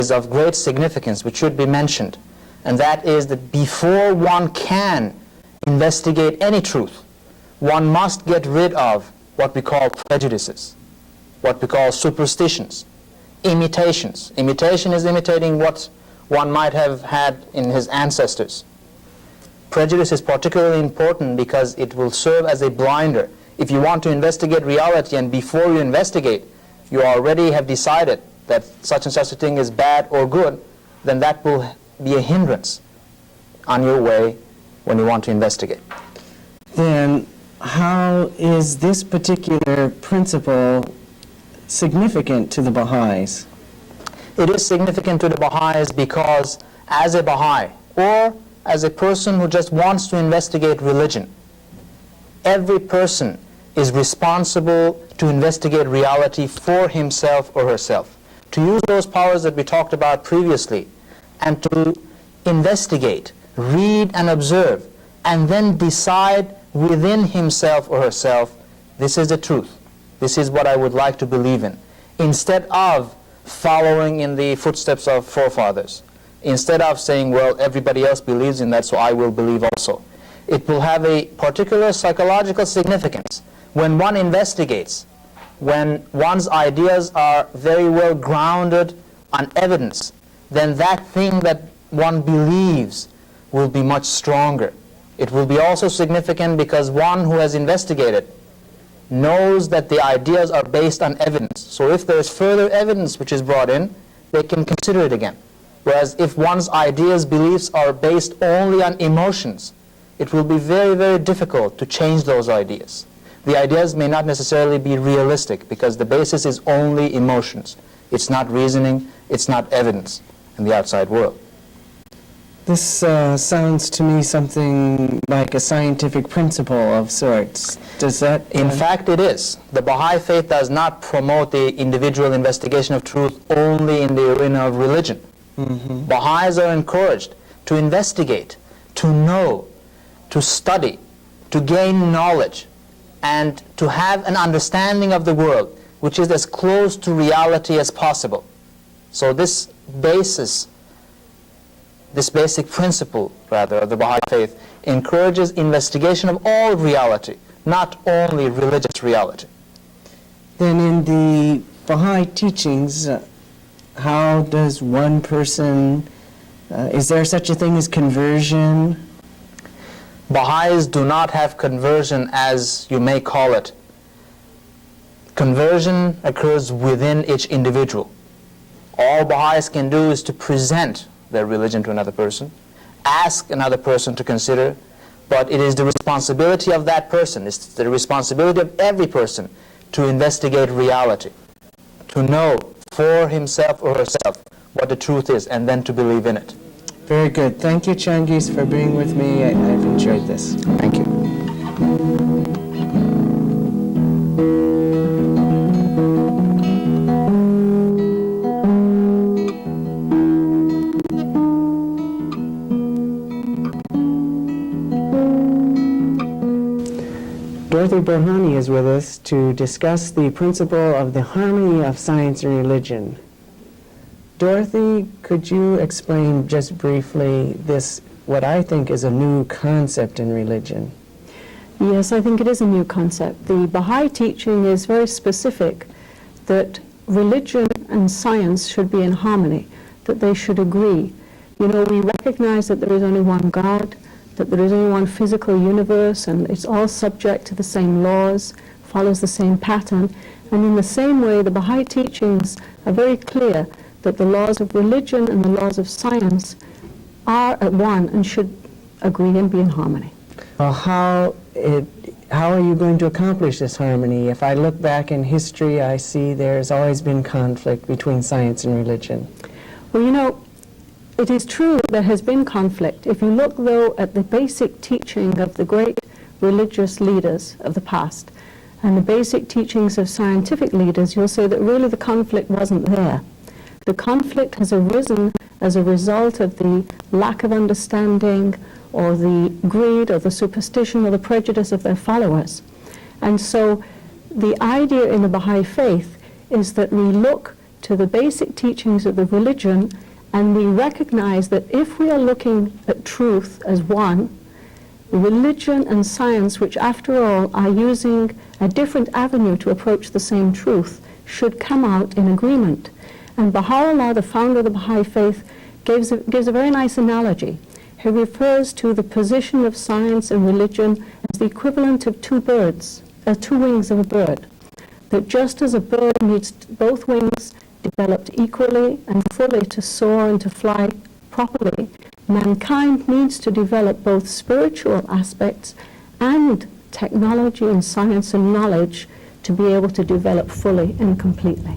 is of great significance, which should be mentioned, and that is that before one can investigate any truth, one must get rid of what we call prejudices, what we call superstitions, imitations. Imitation is imitating what one might have had in his ancestors. Prejudice is particularly important because it will serve as a blinder. If you want to investigate reality and before you investigate, you already have decided that such and such a thing is bad or good, then that will be a hindrance on your way when you want to investigate. Then how is this particular principle significant to the Baha'is? It is significant to the Baha'is because as a Baha'i, or as a person who just wants to investigate religion, every person is responsible to investigate reality for himself or herself, to use those powers that we talked about previously, and to investigate, read and observe, and then decide within himself or herself, this is the truth, this is what I would like to believe in, instead of following in the footsteps of forefathers, instead of saying, well, everybody else believes in that, so I will believe also. It will have a particular psychological significance when one investigates, when one's ideas are very well grounded on evidence, then that thing that one believes will be much stronger. It will be also significant because one who has investigated knows that the ideas are based on evidence. So if there is further evidence which is brought in, they can consider it again. Whereas if one's ideas, beliefs are based only on emotions, it will be very, very difficult to change those ideas. The ideas may not necessarily be realistic because the basis is only emotions. It's not reasoning, it's not evidence in the outside world. This sounds to me something like a scientific principle of sorts. Does that... In fact, it is. The Bahai Faith does not promote the individual investigation of truth only in the arena of religion. Baha'is are encouraged to investigate, to know, to study, to gain knowledge, and to have an understanding of the world which is as close to reality as possible. So this basic principle, rather, of the Baha'i Faith encourages investigation of all reality, not only religious reality. Then in the Baha'i teachings, how does one person, is there such a thing as conversion? Baha'is do not have conversion as you may call it. Conversion occurs within each individual. All Baha'is can do is to present their religion to another person, ask another person to consider, but it is the responsibility of that person, it's the responsibility of every person to investigate reality, to know for himself or herself what the truth is, and then to believe in it. Very good. Thank you, Changuiz, for being with me. I've enjoyed this. Thank you. Dorthy Borhani is with us to discuss the principle of the harmony of science and religion. Dorothy, could you explain just briefly this, what I think is a new concept in religion? Yes, I think it is a new concept. The Baha'i teaching is very specific that religion and science should be in harmony, that they should agree. You know, we recognize that there is only one God, that there is only one physical universe, and it's all subject to the same laws, follows the same pattern. And in the same way, the Baha'i teachings are very clear that the laws of religion and the laws of science are at one and should agree and be in harmony. Well, how are you going to accomplish this harmony? If I look back in history, I see there's always been conflict between science and religion. Well, you know, it is true that there has been conflict. If you look, though, at the basic teaching of the great religious leaders of the past and the basic teachings of scientific leaders, you'll say that really the conflict wasn't there. The conflict has arisen as a result of the lack of understanding or the greed or the superstition or the prejudice of their followers. And so the idea in the Baha'i faith is that we look to the basic teachings of the religion, and we recognize that if we are looking at truth as one, religion and science, which after all are using a different avenue to approach the same truth, should come out in agreement. And Baha'u'llah, the founder of the Bahai Faith, gives a very nice analogy. He refers to the position of science and religion as the equivalent of two wings of a bird. That just as a bird needs both wings developed equally and fully to soar and to fly properly, mankind needs to develop both spiritual aspects and technology and science and knowledge to be able to develop fully and completely.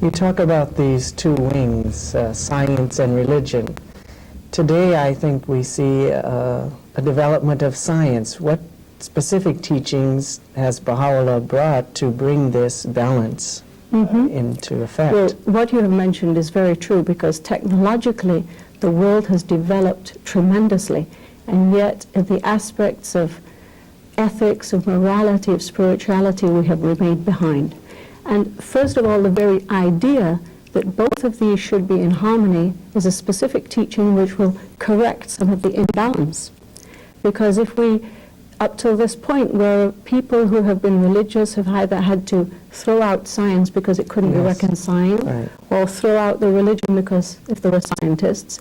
You talk about these two wings, science and religion. Today, I think we see a development of science. What specific teachings has Baha'u'llah brought to bring this balance into effect? Well, what you have mentioned is very true, because technologically the world has developed tremendously, and yet in the aspects of ethics, of morality, of spirituality, we have remained behind. And first of all, the very idea that both of these should be in harmony is a specific teaching which will correct some of the imbalance. Because if we, up till this point, where people who have been religious have either had to throw out science because it couldn't be reconciled, or throw out the religion because if they were scientists,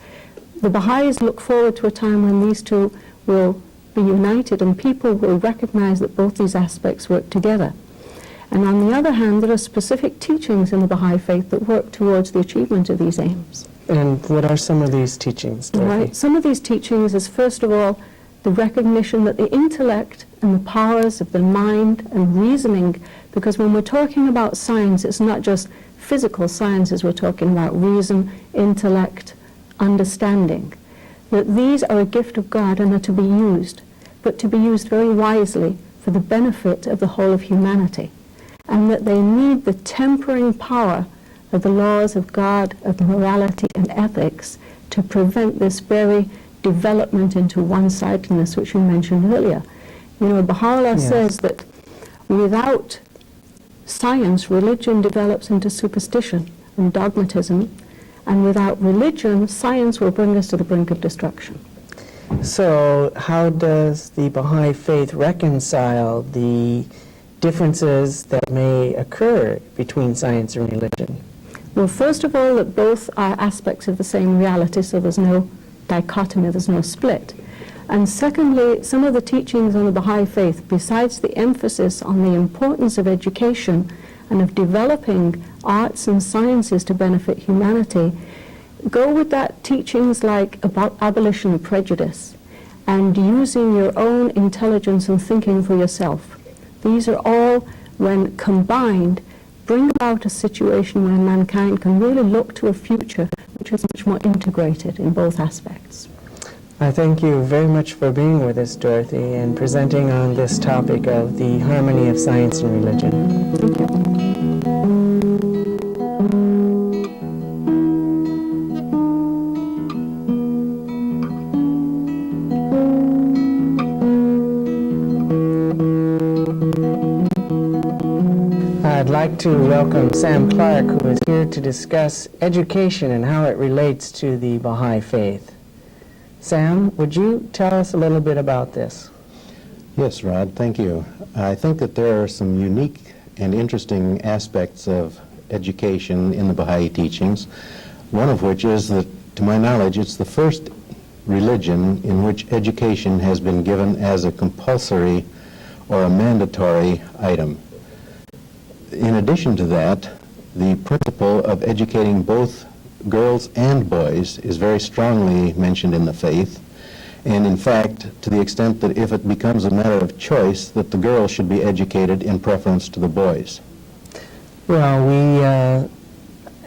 the Baha'is look forward to a time when these two will be united and people will recognize that both these aspects work together. And on the other hand, there are specific teachings in the Bahai Faith that work towards the achievement of these aims. And what are some of these teachings, Dorothy? Right. Some of these teachings is, first of all, the recognition that the intellect and the powers of the mind and reasoning, because when we're talking about science, it's not just physical sciences, we're talking about reason, intellect, understanding, that these are a gift of God and are to be used, but to be used very wisely for the benefit of the whole of humanity, and that they need the tempering power of the laws of God, of morality and ethics, to prevent this very development into one-sidedness, which you mentioned earlier. You know, Baha'u'llah says that without science, religion develops into superstition and dogmatism, and without religion, science will bring us to the brink of destruction. So how does the Bahai Faith reconcile the differences that may occur between science and religion? Well, first of all, that both are aspects of the same reality, so there's no dichotomy, there's no split. And secondly, some of the teachings on the Bahai Faith, besides the emphasis on the importance of education and of developing arts and sciences to benefit humanity, go with that teachings like about abolition of prejudice and using your own intelligence and thinking for yourself. These are all, when combined, bring about a situation where mankind can really look to a future which is much more integrated in both aspects. I thank you very much for being with us, Dorothy, and presenting on this topic of the harmony of science and religion. Thank you. I'd like to welcome Sam Clark, who is here to discuss education and how it relates to the Bahai Faith. Sam, would you tell us a little bit about this? Yes, Rod, thank you. I think that there are some unique and interesting aspects of education in the Baha'i teachings, one of which is that, to my knowledge, it's the first religion in which education has been given as a compulsory or a mandatory item. In addition to that, the principle of educating both girls and boys is very strongly mentioned in the faith, and in fact, to the extent that if it becomes a matter of choice, that the girls should be educated in preference to the boys. Well, we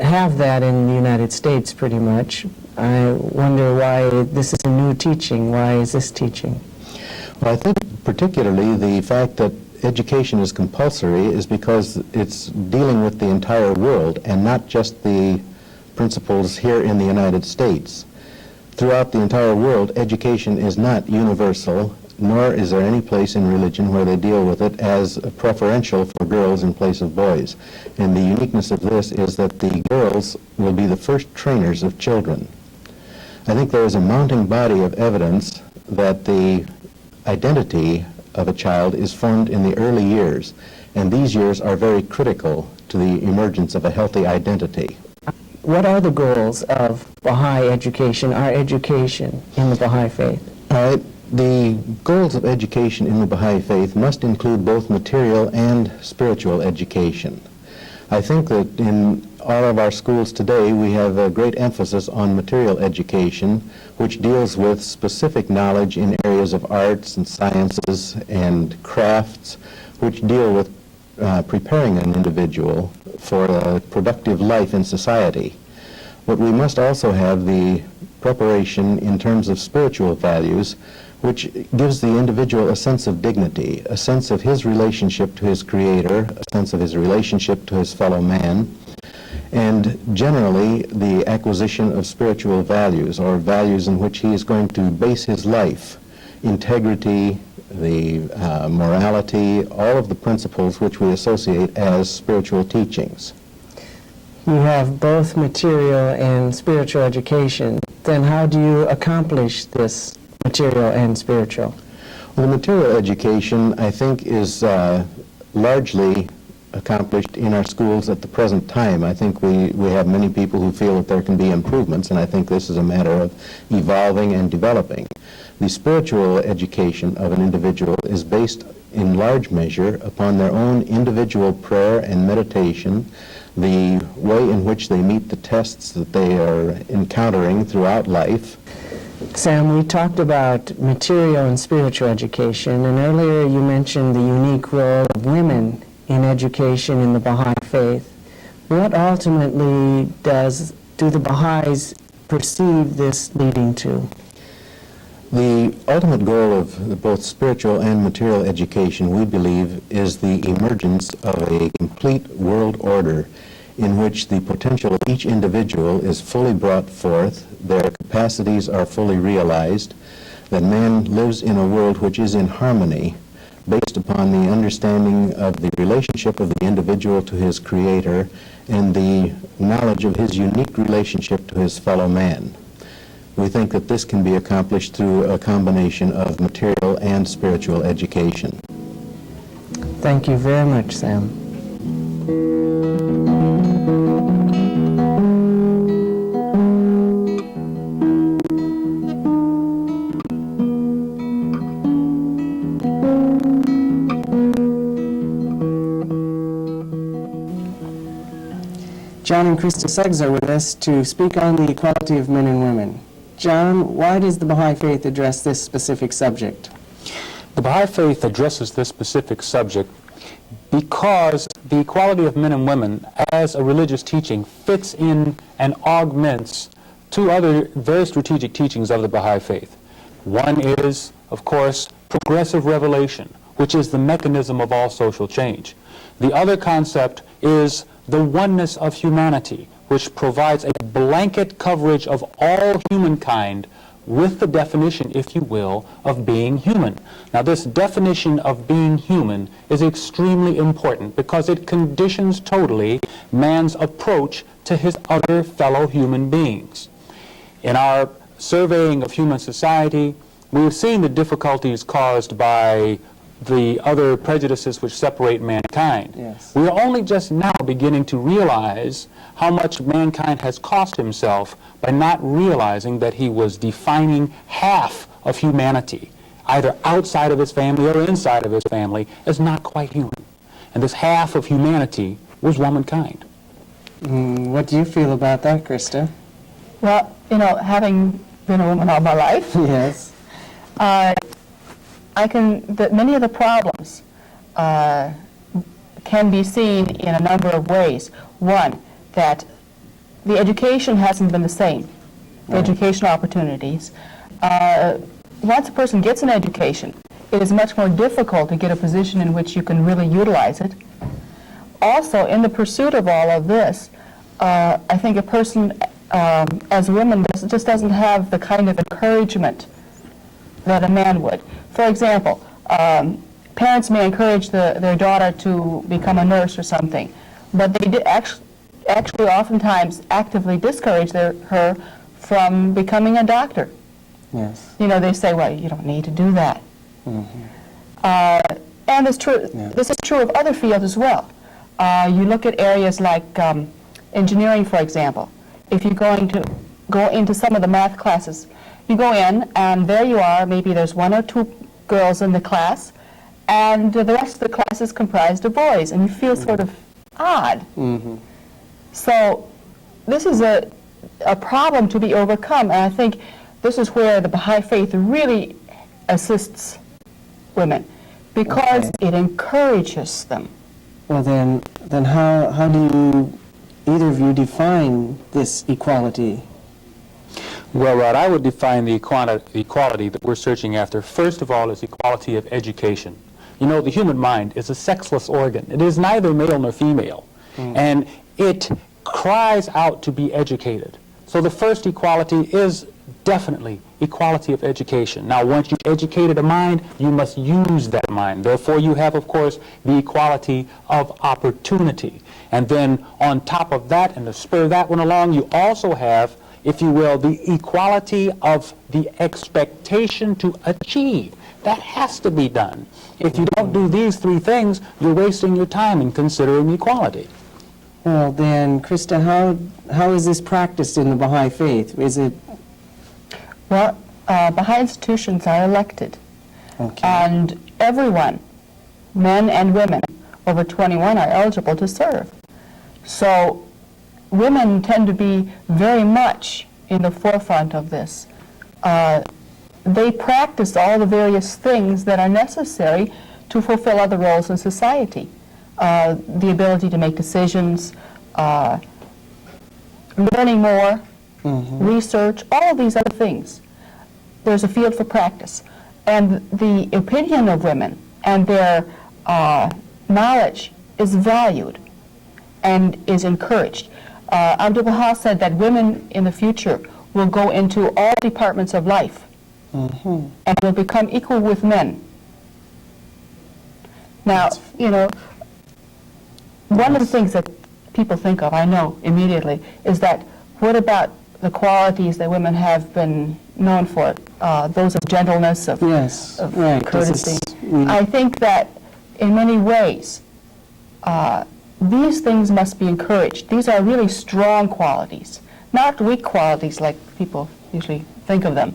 have that in the United States pretty much. I wonder why this is a new teaching. Why is this teaching? Well, I think particularly the fact that education is compulsory is because it's dealing with the entire world and not just the principles here in the United States. Throughout the entire world, education is not universal, nor is there any place in religion where they deal with it as preferential for girls in place of boys. And the uniqueness of this is that the girls will be the first trainers of children. I think there is a mounting body of evidence that the identity of a child is formed in the early years, and these years are very critical to the emergence of a healthy identity. What are the goals of Baha'i education, our education in the Baha'i Faith? All right. The goals of education in the Baha'i Faith must include both material and spiritual education. I think that in all of our schools today we have a great emphasis on material education, which deals with specific knowledge in areas of arts and sciences and crafts, which deal with preparing an individual for a productive life in society. But we must also have the preparation in terms of spiritual values, which gives the individual a sense of dignity, a sense of his relationship to his Creator, a sense of his relationship to his fellow man, and generally the acquisition of spiritual values, or values in which he is going to base his life, integrity, the morality, all of the principles which we associate as spiritual teachings. You have both material and spiritual education. Then how do you accomplish this material and spiritual? Well, the material education, I think, is largely accomplished in our schools at the present time. I think we have many people who feel that there can be improvements, and I think this is a matter of evolving and developing. The spiritual education of an individual is based in large measure upon their own individual prayer and meditation, the way in which they meet the tests that they are encountering throughout life. Sam, we talked about material and spiritual education, and earlier you mentioned the unique role of women in education in the Baha'i Faith. What ultimately do the Baha'is perceive this leading to? The ultimate goal of both spiritual and material education, we believe, is the emergence of a complete world order in which the potential of each individual is fully brought forth, their capacities are fully realized, that man lives in a world which is in harmony based upon the understanding of the relationship of the individual to his Creator and the knowledge of his unique relationship to his fellow man. We think that this can be accomplished through a combination of material and spiritual education. Thank you very much, Sam. John and Crista Suggs are with us to speak on the equality of men and women. John, why does the Baha'i Faith address this specific subject? The Bahai Faith addresses this specific subject because the equality of men and women as a religious teaching fits in and augments two other very strategic teachings of the Bahai Faith. One is, of course, progressive revelation, which is the mechanism of all social change. The other concept is the oneness of humanity, which provides a blanket coverage of all humankind with the definition, if you will, of being human. Now, this definition of being human is extremely important because it conditions totally man's approach to his other fellow human beings. In our surveying of human society, we have seen the difficulties caused by the other prejudices which separate mankind. Yes. We are only just now beginning to realize how much mankind has cost himself by not realizing that he was defining half of humanity, either outside of his family or inside of his family, as not quite human. And this half of humanity was womankind. What do you feel about that, Crista? Well, you know, having been a woman all my life, Yes. that many of the problems can be seen in a number of ways. One, that the education hasn't been the same, the Right. educational opportunities. Once a person gets an education, it is much more difficult to get a position in which you can really utilize it. Also, in the pursuit of all of this, I think a person, as a woman, just doesn't have the kind of encouragement that a man would. For example, parents may encourage their daughter to become a nurse or something, but they actually oftentimes actively discourage her from becoming a doctor. Yes. You know, they say, well, you don't need to do that. And it's true. Yeah. This is true of other fields as well. You look at areas like engineering, for example. If you're going to go into some of the math classes, you go in and there you are, maybe there's 1 or 2 girls in the class, and the rest of the class is comprised of boys, and you feel sort of odd. So this is a problem to be overcome, and I think this is where the Bahai Faith really assists women, because it encourages them. Well, then how do you, either of you, define this equality? Well, Rod, I would define the equality that we're searching after, first of all, as equality of education. You know, the human mind is a sexless organ. It is neither male nor female, and it cries out to be educated. So the first equality is definitely equality of education. Now, once you've educated a mind, you must use that mind. Therefore, you have, of course, the equality of opportunity. And then on top of that, and to spur that one along, you also have, if you will, the equality of the expectation to achieve. That has to be done. If you don't do these 3 things, you're wasting your time in considering equality. Well, then, Crista, how is this practiced in the Baha'i Faith? Is it... Well, Baha'i institutions are elected, and everyone, men and women over 21, are eligible to serve. So women tend to be very much in the forefront of this. They practice all the various things that are necessary to fulfill other roles in society. The ability to make decisions, learning more, research, all of these other things. There's a field for practice. And the opinion of women and their knowledge is valued and is encouraged. Abdu'l-Baha said that women in the future will go into all departments of life and will become equal with men. Now, you know, one of the things that people think of, I know immediately, is that what about the qualities that women have been known for, those of gentleness, of, of courtesy. I think that in many ways, these things must be encouraged. These are really strong qualities, not weak qualities like people usually think of them.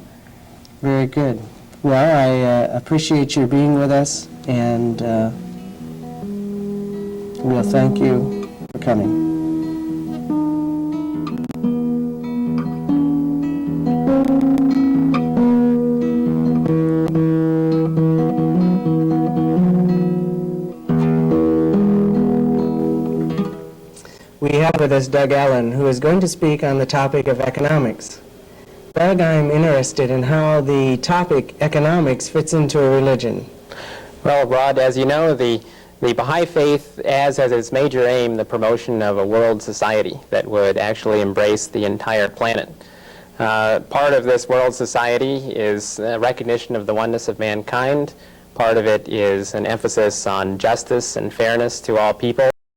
Very good. Well, I appreciate your being with us, and we'll thank you for coming. We have with us Doug Allen, who is going to speak on the topic of economics. Doug, I'm interested in how the topic economics fits into a religion. Well, Rod, as you know, the Bahai Faith has as its major aim the promotion of a world society that would actually embrace the entire planet. Part of this world society is recognition of the oneness of mankind. Part of it is an emphasis on justice and fairness to all people.